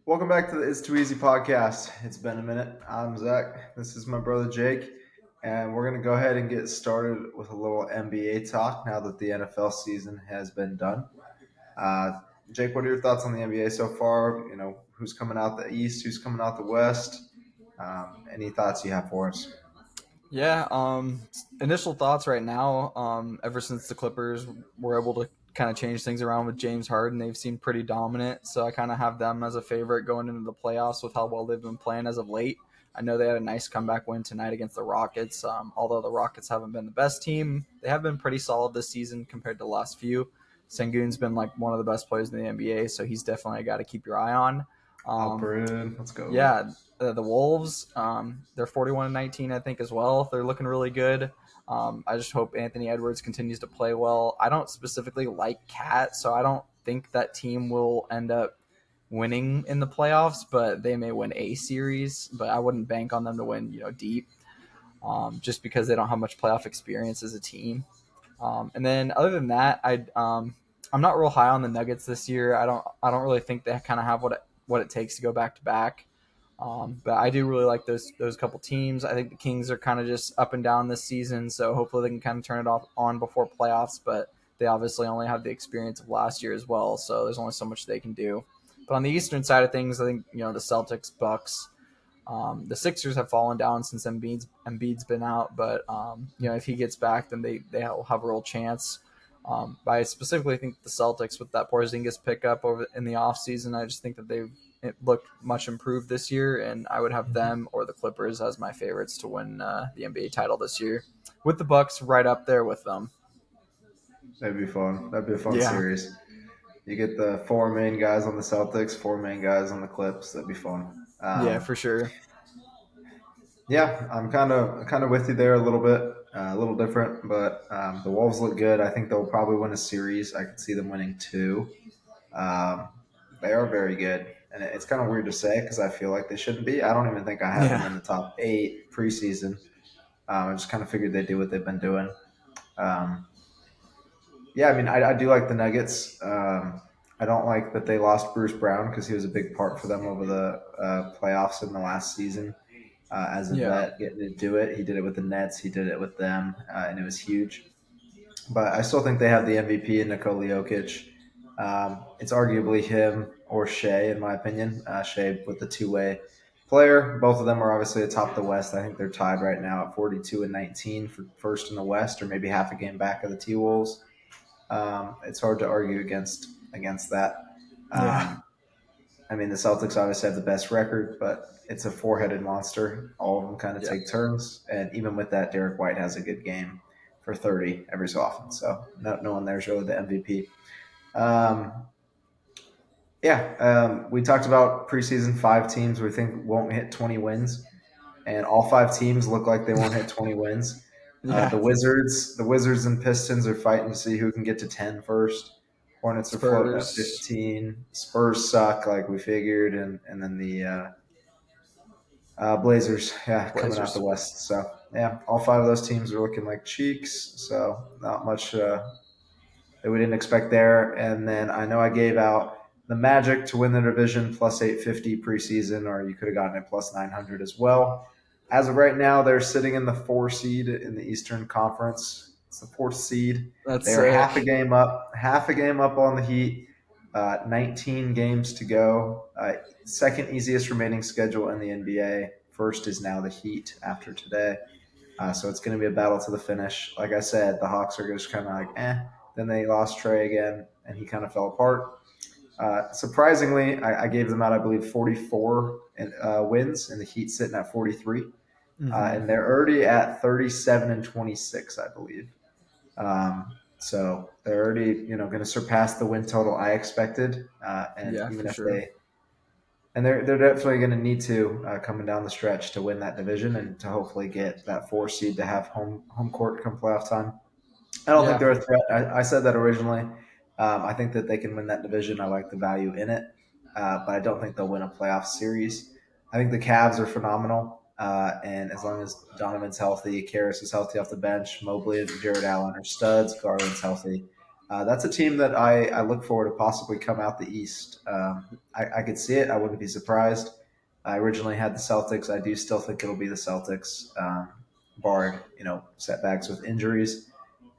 Welcome back to the It's Too Easy podcast. It's been a minute. I'm Zach. This is my brother Jake, and we're going to go ahead and get started with a little NBA talk now that the NFL season has been done. Uh, Jake, what are your thoughts on the NBA so far? Who's coming out the East? Who's coming out the West? Any thoughts you have for us? Yeah, initial thoughts right now, ever since the Clippers were able to kind of change things around with James Harden, they've seemed pretty dominant. So I kind of have them as a favorite going into the playoffs with how well they've been playing as of late. I know they had a nice comeback win tonight against the Rockets. Although the Rockets haven't been the best team, they have been pretty solid this season compared to the last few. Sengun's been like one of the best players in the NBA, so he's definitely a guy to keep your eye on. Um, Alperen, let's go. yeah, the Wolves, they're 41-19, I think, as well. They're looking really good. I just hope Anthony Edwards continues to play well. I don't specifically like Cat, so I don't think that team will end up winning in the playoffs, but they may win a series. But I wouldn't bank on them to win, deep, just because they don't have much playoff experience as a team. And then other than that, I'm not real high on the Nuggets this year. I don't really think they kind of have what it takes to go back to back. But I do really like those couple teams. I think the Kings are kind of just up and down this season, so hopefully they can kind of turn it off on before playoffs. But they obviously only have the experience of last year as well, so there's only so much they can do. But on the Eastern side of things, I think the Celtics, Bucks, the Sixers have fallen down since Embiid's been out, but if he gets back, then they'll have a real chance. But I specifically think the Celtics with that Porzingis pickup over in the offseason, I just think that they've looked much improved this year, and I would have them or the Clippers as my favorites to win the NBA title this year, with the Bucks right up there with them. That'd be fun. That'd be a fun Yeah, series. You get the four main guys on the Celtics, four main guys on the Clips. That'd be fun. yeah, for sure. Yeah, I'm kind of with you there a little bit, a little different, but the Wolves look good. I think they'll probably win a series. I could see them winning two. Um, they are very good, and it's kind of weird to say because I feel like they shouldn't be. I don't even think I had them Yeah, in the top eight preseason. I just kind of figured they do what they've been doing. Um, yeah, I mean, I do like the Nuggets. I don't like that they lost Bruce Brown because he was a big part for them over the playoffs in the last season. As a yeah, vet, getting to do it. He did it with the Nets. He did it with them, and it was huge. But I still think they have the MVP in Nikola Jokic. It's arguably him or Shea, in my opinion. Shea with the two-way player. Both of them are obviously atop the West. I think they're tied right now at 42 and 19 for first in the West, or maybe half a game back of the T Wolves. It's hard to argue against that. yeah, Um, I mean, the Celtics obviously have the best record, but it's a four-headed monster. All of them kind of yeah, take turns, and even with that, Derek White has a good game for 30 every so often. So no one there's really the MVP. Um, yeah, we talked about preseason five teams we think won't hit 20 wins, and all five teams look like they won't hit 20 wins. yeah. The Wizards and Pistons are fighting to see who can get to 10 first. Hornets are floating at Spurs, 15. Spurs suck, like we figured, and then the Blazers, yeah, coming out the Blazers. West. So yeah, all five of those teams are looking like cheeks. So not much that we didn't expect there. And then I know I gave out the Magic to win the division plus 850 preseason, or you could have gotten it plus 900 as well. As of right now, they're sitting in the four seed in the Eastern Conference. It's the fourth seed. That's They are sick. half a game up on the Heat. 19 games to go. Second easiest remaining schedule in the NBA. First is now the Heat after today. So it's going to be a battle to the finish. Like I said, the Hawks are just kind of like, eh. Then they lost Trey again, and he kind of fell apart. Surprisingly, I gave them out, I believe, 44 wins, and the Heat sitting at 43. Hmm. And they're already at 37 and 26, I believe. So they're already, going to surpass the win total I expected. And Yeah, even for if sure. they and they're definitely going to need to coming down the stretch to win that division and to hopefully get that four seed to have home court come playoff time. I don't think Yeah, they're a threat. I said that originally. I think that they can win that division. I like the value in it, but I don't think they'll win a playoff series. I think the Cavs are phenomenal, and as long as Donovan's healthy, Karras is healthy off the bench, Mobley and Jared Allen are studs, Garland's healthy. That's a team that I look forward to possibly come out the East. I could see it. I wouldn't be surprised. I originally had the Celtics. I do still think it'll be the Celtics, barred setbacks with injuries.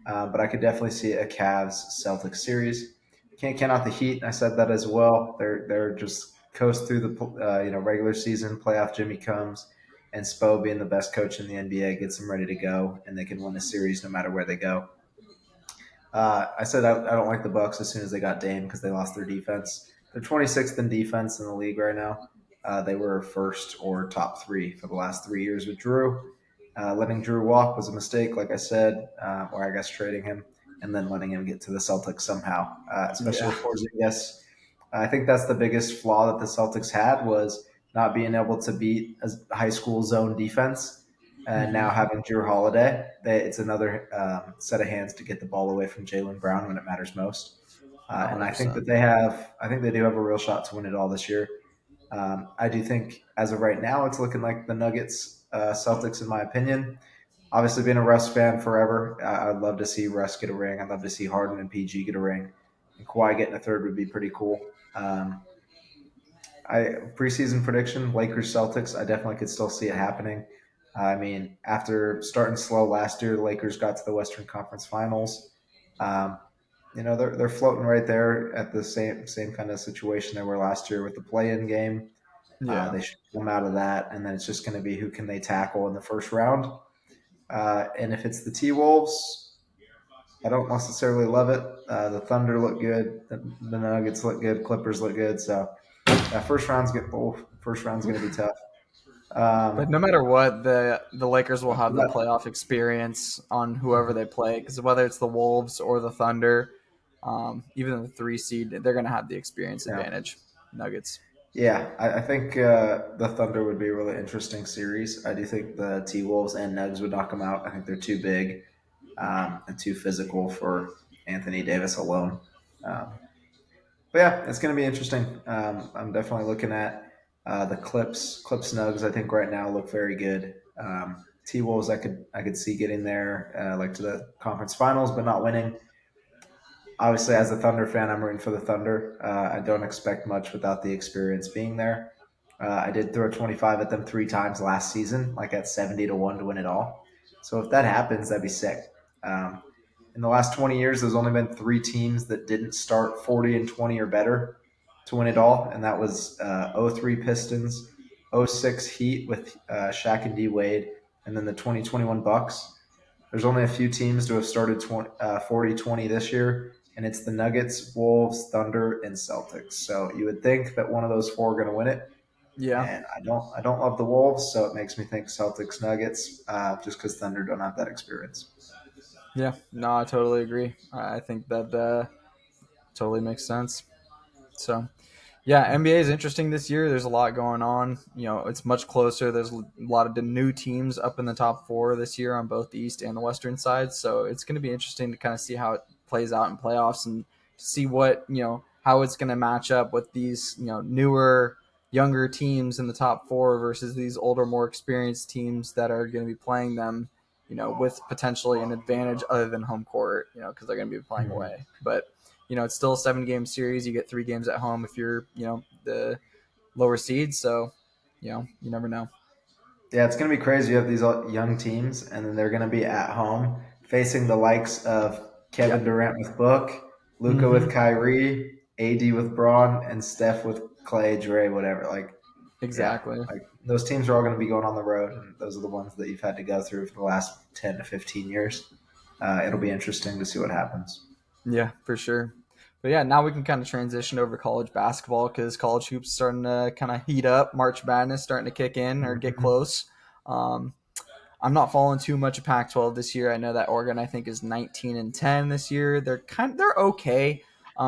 But I could definitely see a Cavs Celtics series. Can't count out the Heat. I said that as well. They're just coast through the regular season. Playoff Jimmy comes, and Spo being the best coach in the NBA gets them ready to go, and they can win a series no matter where they go. I said I don't like the Bucks as soon as they got Dame because they lost their defense. They're 26th in defense in the league right now. They were first or top three for the last 3 years with Drew. Letting Drew walk was a mistake, like I said, or I guess trading him and then letting him get to the Celtics somehow, especially Yeah. with Porzingis. I think that's the biggest flaw that the Celtics had was not being able to beat a high school zone defense. And Hmm. now having Drew Holiday, it's another set of hands to get the ball away from Jalen Brown when it matters most. And I think 100%. that I think they do have a real shot to win it all this year. I do think as of right now, it's looking like the Nuggets, Celtics, in my opinion. Obviously, being a Russ fan forever, I'd love to see Russ get a ring. I'd love to see Harden and PG get a ring, and Kawhi getting a third would be pretty cool. I preseason prediction Lakers Celtics. I definitely could still see it happening. I mean, after starting slow last year, the Lakers got to the Western Conference Finals. Um, they're floating right there at the same kind of situation they were last year with the play-in game. Yeah. They should come out of that, and then it's just going to be who can they tackle in the first round. And if it's the T Wolves, I don't necessarily love it. The Thunder look good, the Nuggets look good, Clippers look good. So first round's going to be tough. But Um, no matter what, the Lakers will have the but playoff experience on whoever they play, because whether it's the Wolves or the Thunder, even the 3 seed, they're going to have the experience yeah, advantage. Nuggets. yeah, I think the Thunder would be a really interesting series. I do think the T Wolves and Nugs would knock them out. I think they're too big and too physical for Anthony Davis alone. Um, but yeah, it's going to be interesting. I'm definitely looking at the Clips Nugs. I think right now look very good. T Wolves, I could see getting there, like to the conference finals, but not winning. Obviously, as a Thunder fan, I'm rooting for the Thunder. I don't expect much without the experience being there. I did throw 25 at them 3 times last season, like at 70-1 to win it all. So if that happens, that'd be sick. Um, in the last 20 years, there's only been 3 teams that didn't start 40-20 or better to win it all, and that was '03 Pistons, '06 Heat with Shaq and D Wade, and then the 2021 Bucks. There's only a few teams to have started 40-20 this year, and it's the Nuggets, Wolves, Thunder, and Celtics. So you would think that one of those four are going to win it, Yeah. and I don't love the Wolves, so it makes me think Celtics, Nuggets, just because Thunder don't have that experience. Yeah. No, I totally agree. I think that totally makes sense. So, yeah, NBA is interesting this year. There's a lot going on. It's much closer. There's a lot of the new teams up in the top four this year on both the East and the Western side. So it's going to be interesting to kind of see how it plays out in playoffs and see how it's going to match up with these, newer, younger teams in the top four versus these older, more experienced teams that are going to be playing them, with potentially an advantage other than home court, because they're going to be playing Mhm. away. But it's still a 7 game series. You get 3 games at home if you're, the lower seed. So, you never know. Yeah, it's going to be crazy. You have these young teams, and then they're going to be at home facing the likes of Yeah. Kevin Durant with Book, Luca with Mm-hmm. Kyrie, AD with Braun, and Steph with Clay, Dre, whatever. Yeah, Exactly. those teams are all going to be going on the road, and those are the ones that you've had to go through for the last 10 to 15 years. It'll be interesting to see what happens. Yeah, for sure. But yeah, now we can kind of transition over to college basketball because college hoops starting to kind of heat up. March Madness starting to kick in or get Mhm. close. Um, I'm not following too much of Pac-12 this year. I know that Oregon, I think, is 19-10 this year. They're okay.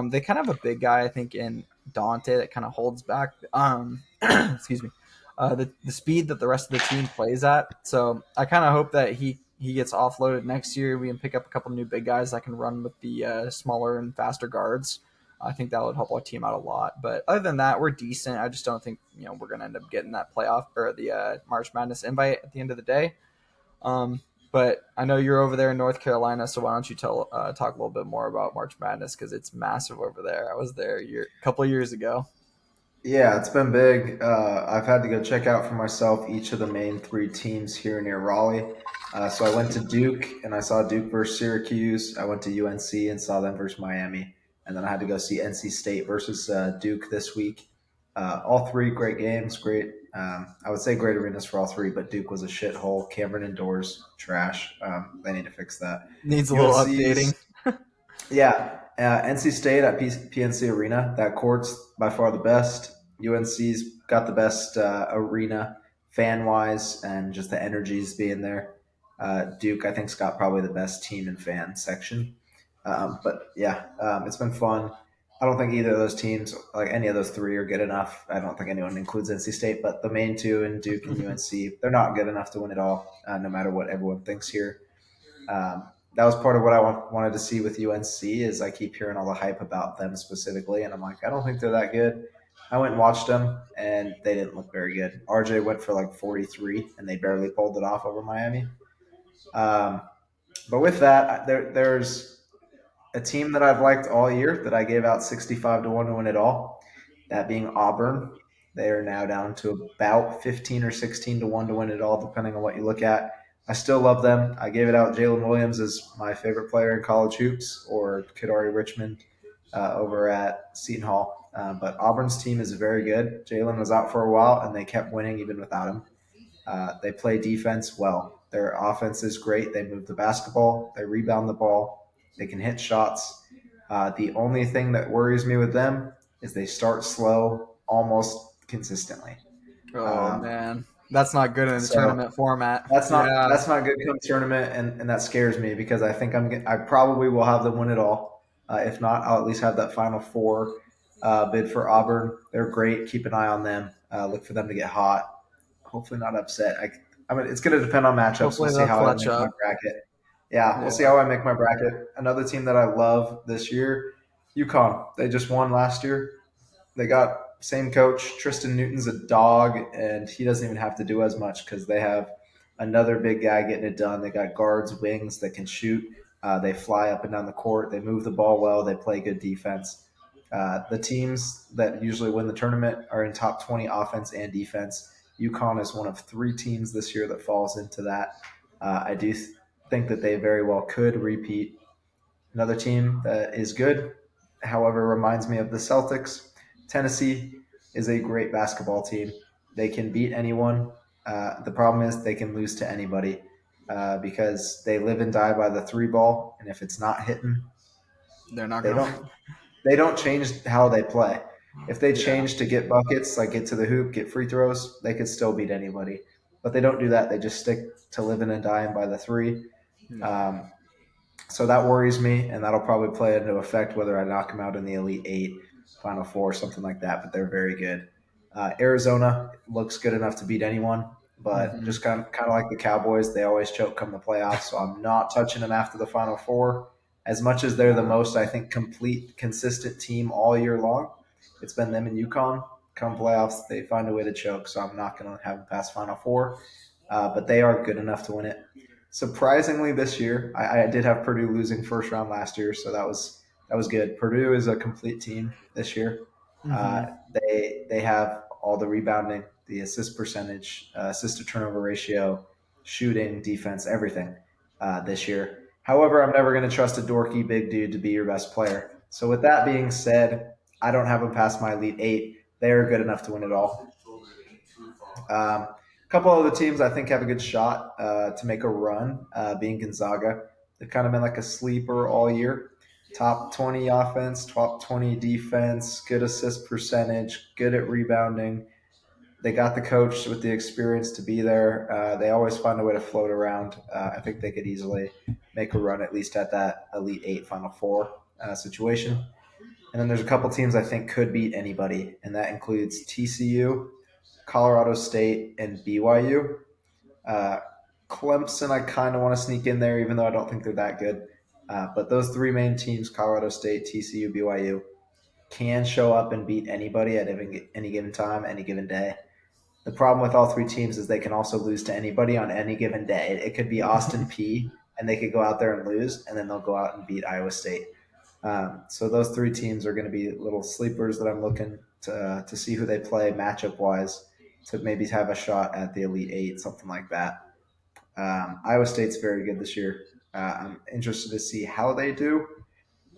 They kind of have a big guy, I think, in Dante that kind of holds back. Excuse me, the speed that the rest of the team plays at. So I kind of hope that he gets offloaded next year. We can pick up a couple new big guys that can run with the smaller and faster guards. I think that would help our team out a lot. But other than that, we're decent. I just don't think we're going to end up getting that playoff or the March Madness invite at the end of the day. But I know you're over there in North Carolina, so why don't you talk a little bit more about March Madness because it's massive over there. I was there a couple of years ago. Yeah, it's been big. I've had to go check out for myself each of the main three teams here near Raleigh. So I went to Duke and I saw Duke versus Syracuse. I went to UNC and saw them versus Miami. And then I had to go see NC State versus Duke this week. All three great games, great. I would say great arenas for all three, but Duke was a shithole. Cameron indoors, trash. They need to fix that. Needs a little UNC's updating. Yeah, NC State at PNC Arena. That court's by far the best. UNC's got the best arena fan wise, and just the energies being there. Duke, I think's got probably the best team and fan section. But yeah, it's been fun. I don't think either of those teams, like any of those three, are good enough. I don't think anyone includes NC State, but the main two, in Duke and UNC, they're not good enough to win it all, no matter what everyone thinks here. That was part of what I wanted to see with UNC is I keep hearing all the hype about them specifically, and I'm like, I don't think they're that good. I went and watched them, and they didn't look very good. RJ went for like 43, and they barely pulled it off over Miami. Um, but with that, there's a team that I've liked all year that I gave out 65 to 1 to win it all, that being Auburn. They are now down to about 15 or 16 to 1 to win it all, depending on what you look at. I still love them. I gave it out. Jalen Williams is my favorite player in college hoops, or Kadari Richmond over at Seton Hall. But Auburn's team is very good. Jalen was out for a while, and they kept winning even without him. They play defense well. Their offense is great. They move the basketball. They rebound the ball. They can hit shots. The only thing that worries me with them is they start slow almost consistently. Oh Um, man, that's not good in the so tournament format. that's not Yeah, that's not good come tournament, and that scares me because I think I probably will have them win it all. If not, I'll at least have that Final Four bid for Auburn. They're great. Keep an eye on them. Look for them to get hot. Hopefully not upset. I mean, it's going to depend on matchups. We'll hopefully see they'll how I clutch make my up. bracket. Yeah, we'll see Yeah, how I make my bracket. Another team that I love this year, UConn. They just won last year. They got same coach. Tristan Newton's a dog, and he doesn't even have to do as much because they have another big guy getting it done. They got guards, wings that can shoot. They fly up and down the court. They move the ball well. They play good defense. The teams that usually win the tournament are in top 20 offense and defense. UConn is one of three teams this year that falls into that. I do think that they very well could repeat. Another team that is good, however, reminds me of the Celtics. Tennessee is a great basketball team. They can beat anyone. The problem is they can lose to anybody because they live and die by the three ball, and if it's not hitting, they're not they gonna. don't they don't change how they play. If they Yeah. change to get buckets, like get to the hoop, get free throws, they could still beat anybody. But they don't do that. They just stick to living and dying by the three. Yeah. Um, so that worries me, and that'll probably play into effect whether I knock them out in the Elite Eight, Final Four, something like that. But they're very good. Arizona looks good enough to beat anyone, but Hmm. just kind of like the Cowboys, they always choke come the playoffs. So I'm not touching them after the Final Four. As much as they're the most, I think, complete, consistent team all year long, it's been them and UConn. Come playoffs, they find a way to choke. So I'm not going to have them pass Final Four, but they are good enough to win it. Surprisingly, this year, I did have Purdue losing first round last year, so that was good. Purdue is a complete team this year. Hmm. They have all the rebounding, the assist percentage, assist to turnover ratio, shooting, defense, everything this year. However, I'm never going to trust a dorky big dude to be your best player. So with that being said, I don't have them past my Elite Eight. They are good enough to win it all. A couple of the teams I think have a good shot to make a run, being Gonzaga. They've kind of been like a sleeper all year. Top 20 offense, top 20 defense, good assist percentage, good at rebounding. They got the coach with the experience to be there. They always find a way to float around. I think they could easily make a run at least at that Elite Eight, Final Four situation. And then there's a couple teams I think could beat anybody, and that includes TCU, Colorado State, and BYU. Uh, Clemson, I kind of want to sneak in there, even though I don't think they're that good. But those three main teams, Colorado State, TCU, BYU, can show up and beat anybody at any given time, any given day. The problem with all three teams is they can also lose to anybody on any given day. It could be Austin P, and they could go out there and lose, and then they'll go out and beat Iowa State. So those three teams are going to be little sleepers that I'm looking to see who they play matchup wise to maybe have a shot at the Elite Eight, something like that. Iowa State's very good this year. I'm interested to see how they do.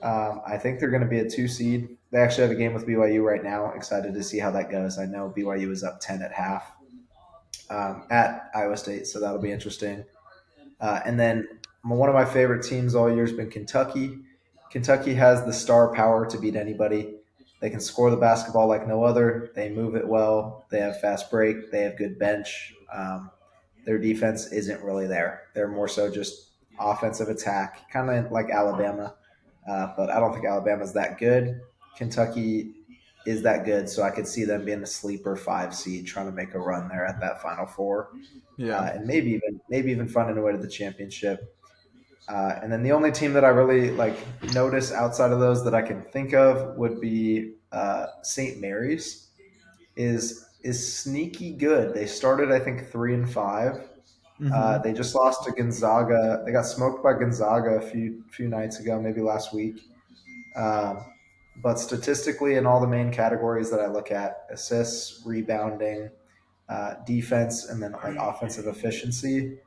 I think they're going to be a 2 seed. They actually have a game with BYU right now. Excited to see how that goes. I know BYU is up 10 at half at Iowa State, so that'll be interesting. And then one of my favorite teams all year has been Kentucky. Kentucky has the star power to beat anybody. They can score the basketball like no other. They move it well. They have fast break. They have good bench. Their defense isn't really there. They're more so just offensive attack, kind of like Alabama. But I don't think Alabama's that good. Kentucky is that good, so I could see them being a sleeper 5 seed, trying to make a run there at that Final Four, Yeah. and maybe even finding a way to the championship. And then the only team that I really like notice outside of those that I can think of would be St. Mary's. Is sneaky good. They started I think 3-5. Mm-hmm. They just lost to Gonzaga. They got smoked by Gonzaga a few nights ago, maybe last week. Um, but statistically, in all the main categories that I look at, assists, rebounding, defense, and then like offensive efficiency,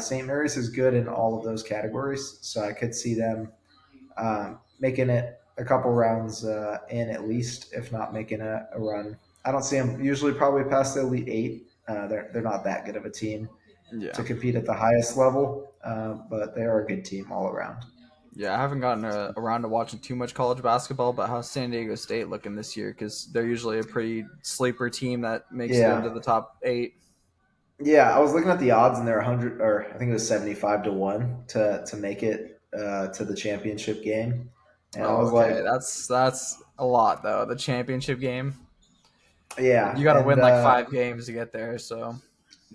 St. Mary's is good in all of those categories. So I could see them making it a couple rounds in at least, if not making a run. I don't see them usually probably past the Elite Eight. They're not that good of a team Yeah. to compete at the highest level, but they are a good team all around. Yeah, I haven't gotten around to watching too much college basketball, but how's San Diego State looking this year? Because they're usually a pretty sleeper team that makes it into Yeah, the top 8. yeah. I was looking at the odds, and they're 100, or I think it was 75-1 to make it to the championship game, and I Oh, was okay. like, That's a lot though. The championship game, yeah. you got to And win like 5 games to get there. So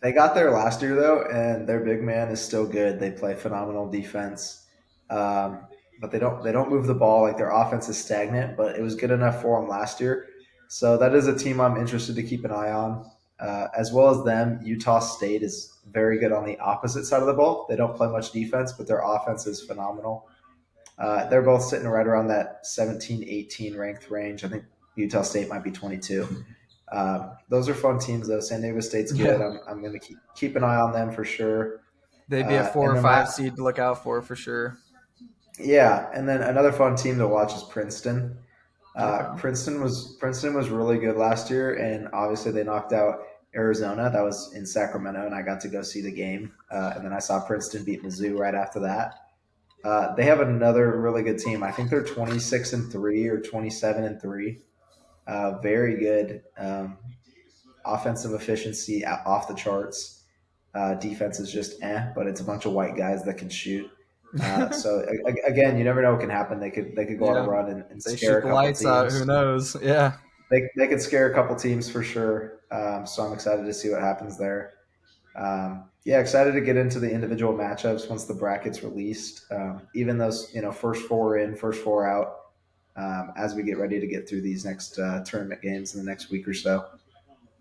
they got there last year though, and their big man is still good. They play phenomenal defense, um, but they don't move the ball. Like their offense is stagnant, but it was good enough for them last year. So that is a team I'm interested to keep an eye on. As well as them, Utah State is very good on the opposite side of the ball. They don't play much defense, but their offense is phenomenal. They're both sitting right around that 17, 18 ranked range. I think Utah State might be 22. Those are fun teams, though. San Diego State's good. yeah, I'm going to keep an eye on them for sure. they'd be a four And or then five seed to look out for sure. yeah, and then another fun team to watch is Princeton. Okay. Princeton was really good last year, and obviously they knocked out Arizona. That was in Sacramento, and I got to go see the game. And then I saw Princeton beat Mizzou right after that. They have another really good team. I think they're 26-3 or 27-3. Very good offensive efficiency off the charts. Defense is just but it's a bunch of white guys that can shoot. So again, you never know what can happen. They could go on a Yeah, run and they scare shoot a the couple lights out. Who teams. knows? Yeah. They could scare a couple teams for sure. So I'm excited to see what happens there. Yeah, excited to get into the individual matchups once the brackets released. Even those first four in, first four out. As we get ready to get through these next tournament games in the next week or so.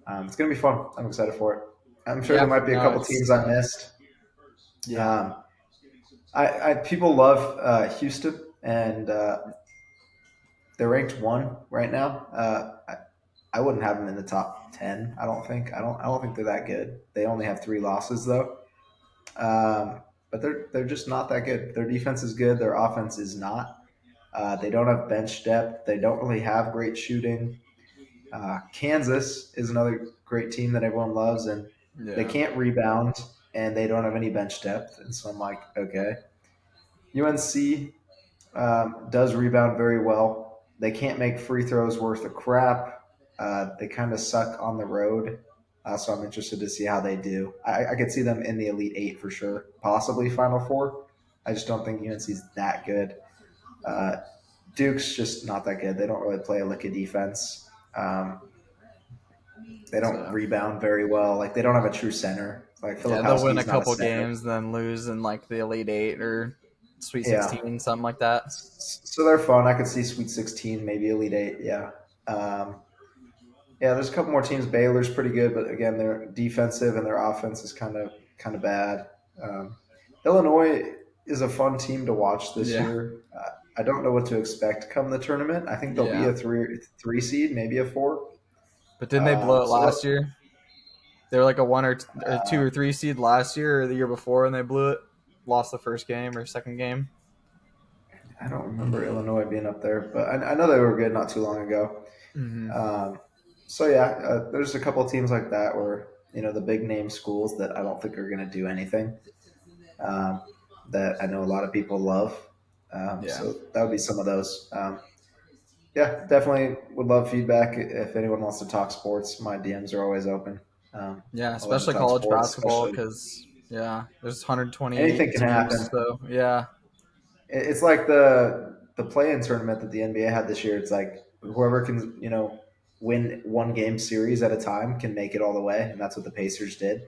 It's going to be fun. I'm excited for it. I'm sure there Yeah. might be a No, couple it's teams I missed. yeah. Um, I people love Houston, and they're ranked 1 right now. I wouldn't have them in the top 10. I don't think. I don't think they're that good. They only have 3 losses though. But they're just not that good. Their defense is good. Their offense is not. They don't have bench depth. They don't really have great shooting. Kansas is another great team that everyone loves, and they Yeah. can't rebound, and they don't have any bench depth. And so I'm like, okay. UNC does rebound very well. They can't make free throws worth a crap. They kind of suck on the road. So I'm interested to see how they do. I could see them in the Elite Eight for sure, possibly Final Four. I just don't think UNC's that good. Uh, Duke's just not that good. They don't really play a lick of defense. They don't So rebound very well. Like they don't have a true center. Like yeah, they'll win a Filipowski's not a couple center. games, then lose in like the Elite Eight or Sweet Yeah. 16, something like that. So they're fun. I could see Sweet 16, maybe Elite Eight. Yeah. Um, Yeah, there's a couple more teams. Baylor's pretty good, but again, their defensive and their offense is kind of bad. Um, Illinois is a fun team to watch this Yeah, year. I don't know what to expect come the tournament. I think they'll be yeah. a three seed, maybe a four. But didn't they blow it So last that year? They were like a or two or three seed last year or the year before, and they blew it. Lost the first game or second game. I don't remember Illinois being up there, but I know they were good not too long ago. Mm-hmm. Um, so yeah, there's a couple of teams like that where the big name schools that I don't think are going to do anything. Um, that I know a lot of people love. Yeah. So that would be some of those. Yeah, definitely would love feedback if anyone wants to talk sports. My DMs are always open. Yeah, I love to especially talk college sports, basketball especially because yeah, there's 128 anything can teams. happen. So yeah, It's like the play-in tournament that the NBA had this year. It's like whoever can win one game series at a time can make it all the way, and that's what the Pacers did.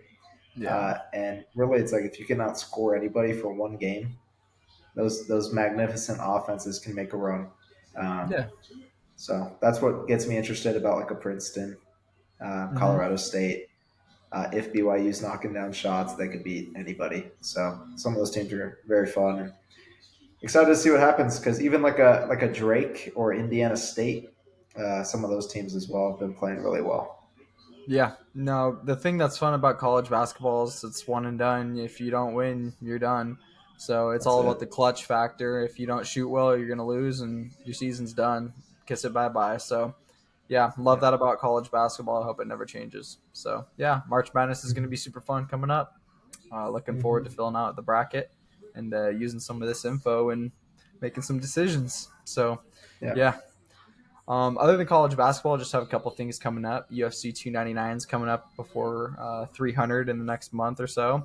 yeah, And really, it's like if you can outscore anybody for one game, those magnificent offenses can make a run. Um, yeah. so that's what gets me interested about like a Princeton, Hmm. Colorado State. If BYU's knocking down shots, they could beat anybody. So some of those teams are very fun and excited to see what happens because even like a Drake or Indiana State, some of those teams as well have been playing really well. Yeah. No, the thing that's fun about college basketball is it's one and done. If you don't win, you're done. So it's That's all about it. the clutch factor. If you don't shoot well, you're gonna lose, and your season's done. Kiss it bye bye. So yeah, love Yeah. that about college basketball. I hope it never changes. So yeah, March Madness is gonna be super fun coming up. Looking forward to Mm-hmm. filling out the bracket and using some of this info and making some decisions. So, Yeah. yeah. Other than college basketball, just have a couple things coming up. UFC 299 is coming up before 300 in the next month or so.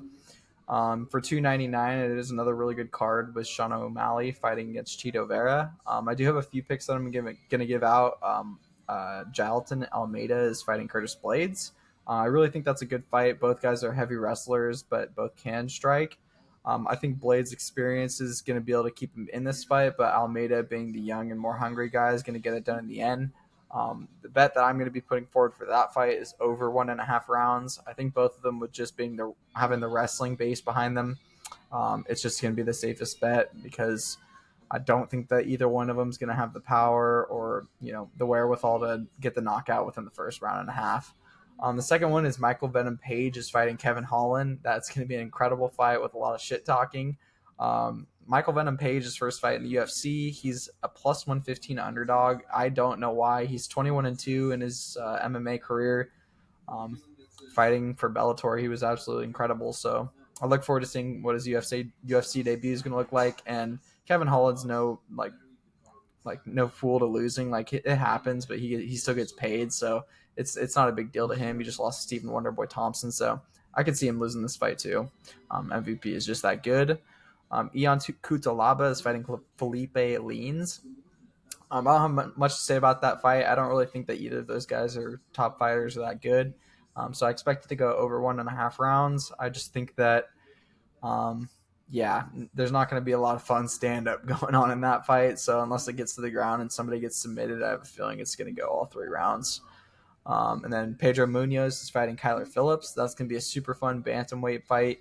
For 299, it is another really good card with Sean O'Malley fighting against Chito Vera. I do have a few picks that I'm going to give out. Jalton Almeida is fighting Curtis Blades. I really think that's a good fight. Both guys are heavy wrestlers, but both can strike. I think Blades' experience is going to be able to keep him in this fight, but Almeida, being the young and more hungry guy, is going to get it done in the end. The bet that I'm going to be putting forward for that fight is over 1.5 rounds. I think both of them, with just being having the wrestling base behind them, it's just going to be the safest bet because I don't think that either one of them is going to have the power or the wherewithal to get the knockout within the first round and a half. The second one is Michael Venom Page is fighting Kevin Holland. That's going to be an incredible fight with a lot of shit talking. Michael Venom Page's first fight in the UFC. He's a plus 115 underdog. I don't know why. He's 21-2 in his MMA career. Um, Fighting for Bellator, he was absolutely incredible. So I look forward to seeing what his UFC debut is going to look like. And Kevin Holland's no no fool to losing. Like it happens, but he still gets paid, so it's not a big deal to him. He just lost to Stephen Wonderboy Thompson, so I could see him losing this fight too. MVP is just that good. Ion Kutalaba is fighting Felipe Leans. I don't have much to say about that fight. I don't really think that either of those guys are top fighters or that good. So I expect it to go over 1.5 rounds. I just think that um, yeah, there's not going to be a lot of fun stand up going on in that fight. So unless it gets to the ground and somebody gets submitted, I have a feeling it's going to go all 3 rounds. And then Pedro Munoz is fighting Kyler Phillips. That's going to be a super fun bantamweight fight,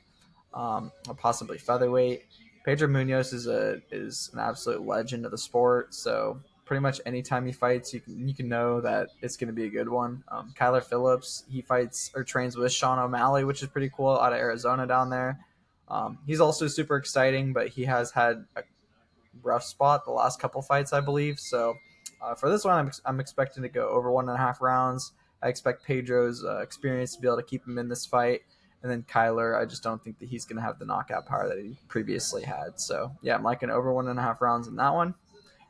or possibly featherweight. Pedro Munoz is an absolute legend of the sport. So pretty much anytime he fights, you can know that it's going to be a good one. Kyler Phillips, he fights or trains with Sean O'Malley, which is pretty cool, out of Arizona down there. He's also super exciting, but he has had a rough spot the last couple fights, I believe. So for this one, I'm expecting to go over 1.5 rounds. I expect Pedro's experience to be able to keep him in this fight. And then Kyler, I just don't think that he's going to have the knockout power that he previously had. So yeah, I'm liking over 1.5 rounds in that one.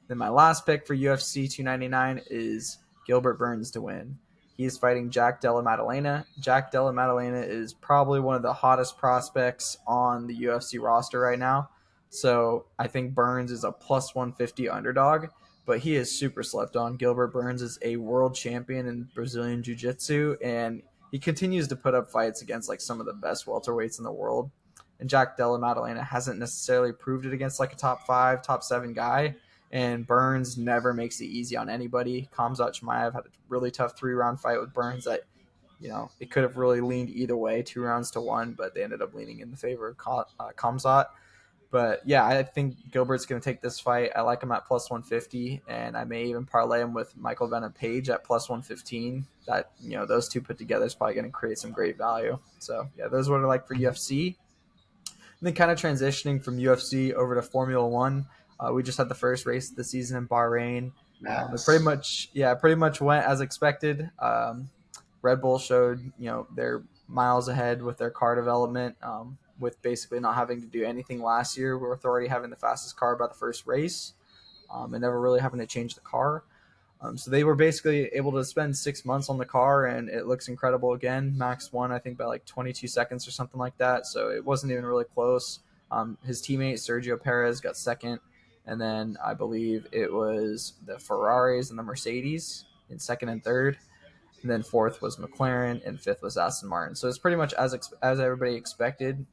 Then my last pick for UFC 299 is Gilbert Burns to win. He's fighting Jack Della Maddalena. Jack Della Maddalena is probably one of the hottest prospects on the UFC roster right now. So I think Burns is a plus 150 underdog, but he is super slept on. Gilbert Burns is a world champion in Brazilian Jiu Jitsu, and he continues to put up fights against like some of the best welterweights in the world. And Jack Della Maddalena hasn't necessarily proved it against like a top 5, top 7 guy, and Burns never makes it easy on anybody. Khamzat Chimaev had a really tough 3-round fight with Burns that, it could have really leaned either way, 2-1, but they ended up leaning in the favor of Khamzat. But yeah, I think Gilbert's going to take this fight. I like him at plus 150, and I may even parlay him with Michael Venom Page at plus 115. That, those two put together is probably going to create some great value. So yeah, those are what I like for UFC. And then kind of transitioning from UFC over to Formula One. We just had the first race of the season in Bahrain. Nice. It pretty much went as expected. Red Bull showed, they're miles ahead with their car development, with basically not having to do anything last year with already having the fastest car by the first race, and never really having to change the car. So they were basically able to spend 6 months on the car, and it looks incredible again. Max won, I think, by like 22 seconds or something like that. So it wasn't even really close. His teammate, Sergio Perez, got second. And then I believe it was the Ferraris and the Mercedes in second and third. And then fourth was McLaren, and fifth was Aston Martin. So it's pretty much as everybody expected.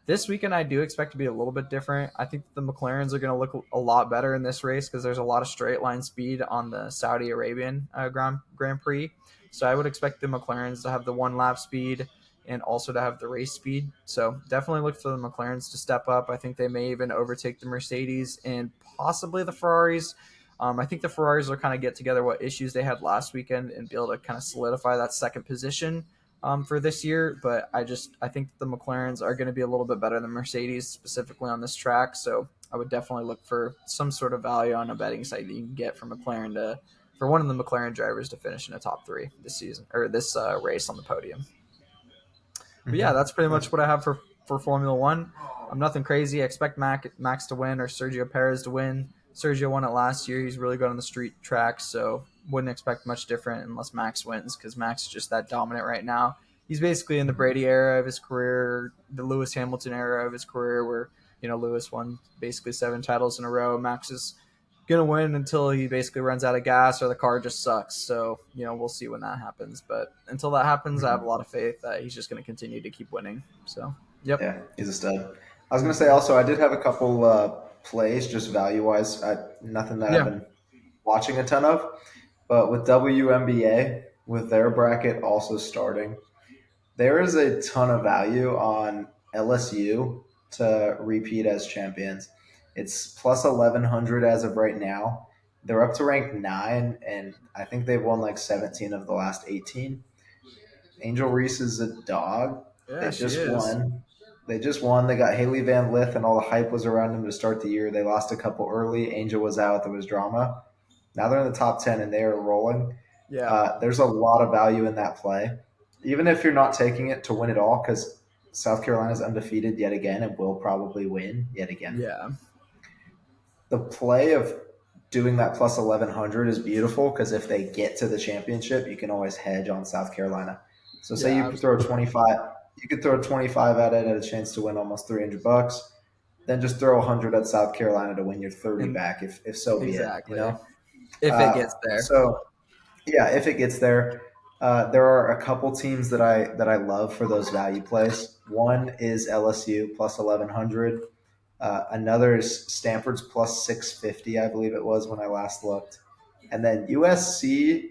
This weekend, I do expect to be a little bit different. I think the McLarens are going to look a lot better in this race because there's a lot of straight line speed on the Saudi Arabian Grand Prix. So I would expect the McLarens to have the one lap speed and also to have the race speed. So definitely look for the McLarens to step up. I think they may even overtake the Mercedes and possibly the Ferraris. I think the Ferraris will kind of get together what issues they had last weekend and be able to kind of solidify that second position for this year. But I think the McLarens are going to be a little bit better than Mercedes, specifically on this track. So I would definitely look for some sort of value on a betting site that you can get for one of the McLaren drivers to finish in the top three this season, or this race on the podium. But yeah, that's pretty much what I have for Formula One. I'm nothing crazy. I expect Max to win or Sergio Perez to win. Sergio won it last year. He's really good on the street tracks, so wouldn't expect much different unless Max wins, because Max is just that dominant right now. He's basically in the Brady era of his career, the Lewis Hamilton era of his career, where Lewis won basically 7 titles in a row. Max is gonna win until he basically runs out of gas or the car just sucks. So we'll see when that happens. But until that happens, I have a lot of faith that he's just gonna continue to keep winning. So yep. Yeah, he's a stud. I was gonna say also, I did have a couple plays just value wise. Nothing that I've been watching a ton of, but with WNBA, with their bracket also starting, there is a ton of value on LSU to repeat as champions. It's plus 1100 as of right now. They're up to rank 9, and I think they've won like 17 of the last 18. Angel Reese is a dog. Yeah, They just won. They just won. They got Haley Van Lith, and all the hype was around them to start the year. They lost a couple early. Angel was out. There was drama. Now they're in the top 10, and they are rolling. Yeah. There's a lot of value in that play, even if you're not taking it to win it all, because South Carolina's undefeated yet again and will probably win yet again. Yeah. The play of doing that plus 1100 is beautiful, because if they get to the championship, you can always hedge on South Carolina. So say you throw 25, you could throw 25 at it at a chance to win almost $300. Then just throw 100 at South Carolina to win your 30 back, if so be it. If it gets there. So yeah, if it gets there. There are a couple teams that I love for those value plays. One is LSU plus 1100. Another is Stanford's plus 650, I believe it was when I last looked. And then USC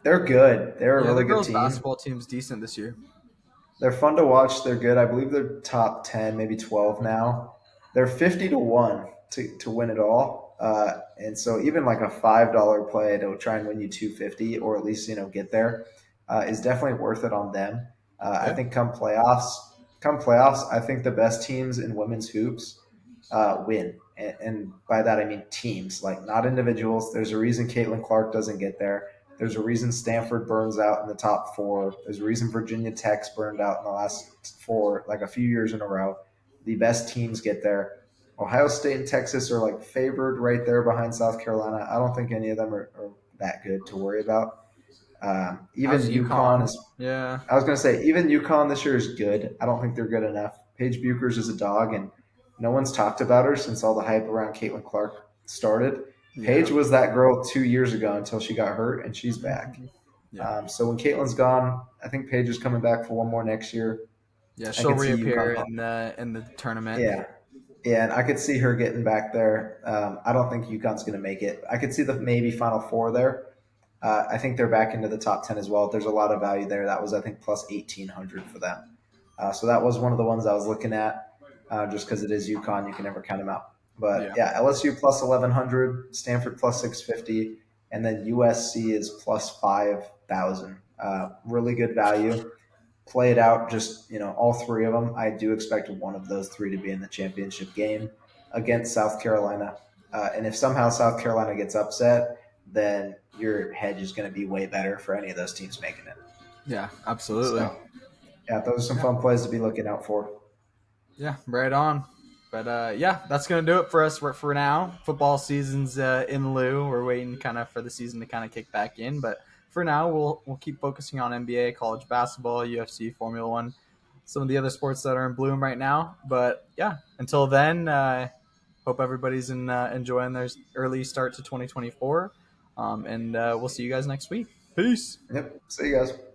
they're good. They're a really good team. The basketball team's decent this year. They're fun to watch. They're good. I believe they're top 10, maybe 12 now. They're 50-1 to win it all. And so even like a $5 play to try and win you 250, or at least get there, is definitely worth it on them. I think come playoffs, I think the best teams in women's hoops win, and by that I mean teams, like not individuals. There's a reason Caitlin Clark doesn't get there. There's a reason Stanford burns out in the top 4. There's a reason Virginia Tech's burned out in the last 4, like a few years in a row. The best teams get there. Ohio State and Texas are like favored right there behind South Carolina. I don't think any of them are that good to worry about. Even UConn is. Yeah. I was going to say, even UConn this year is good. I don't think they're good enough. Paige Buchers is a dog, and no one's talked about her since all the hype around Caitlin Clark started. Yeah. Paige was that girl 2 years ago until she got hurt, and she's back. Yeah. So when Caitlin's gone, I think Paige is coming back for one more next year. Yeah, she'll reappear in the tournament. Yeah. Yeah, and I could see her getting back there. I don't think UConn's going to make it. I could see the maybe Final Four there. I think they're back into the top 10 as well. There's a lot of value there. That was, I think, plus 1,800 for them. So that was one of the ones I was looking at just because it is UConn. You can never count them out. But Yeah. yeah, LSU plus 1,100, Stanford plus 650, and then USC is plus 5,000. Really good value. Play it out, just, all three of them. I do expect one of those three to be in the championship game against South Carolina. And if somehow South Carolina gets upset, then your hedge is going to be way better for any of those teams making it. Yeah, absolutely. So, yeah, those are some Yeah. fun plays to be looking out for. Yeah, right on. But yeah, that's gonna do it for us for now. Football season's in lieu. We're waiting kind of for the season to kind of kick back in. But for now, we'll keep focusing on NBA, college basketball, UFC, Formula One, some of the other sports that are in bloom right now. But yeah, until then, hope everybody's enjoying their early start to 2024. And we'll see you guys next week. Peace. Yep. See you guys.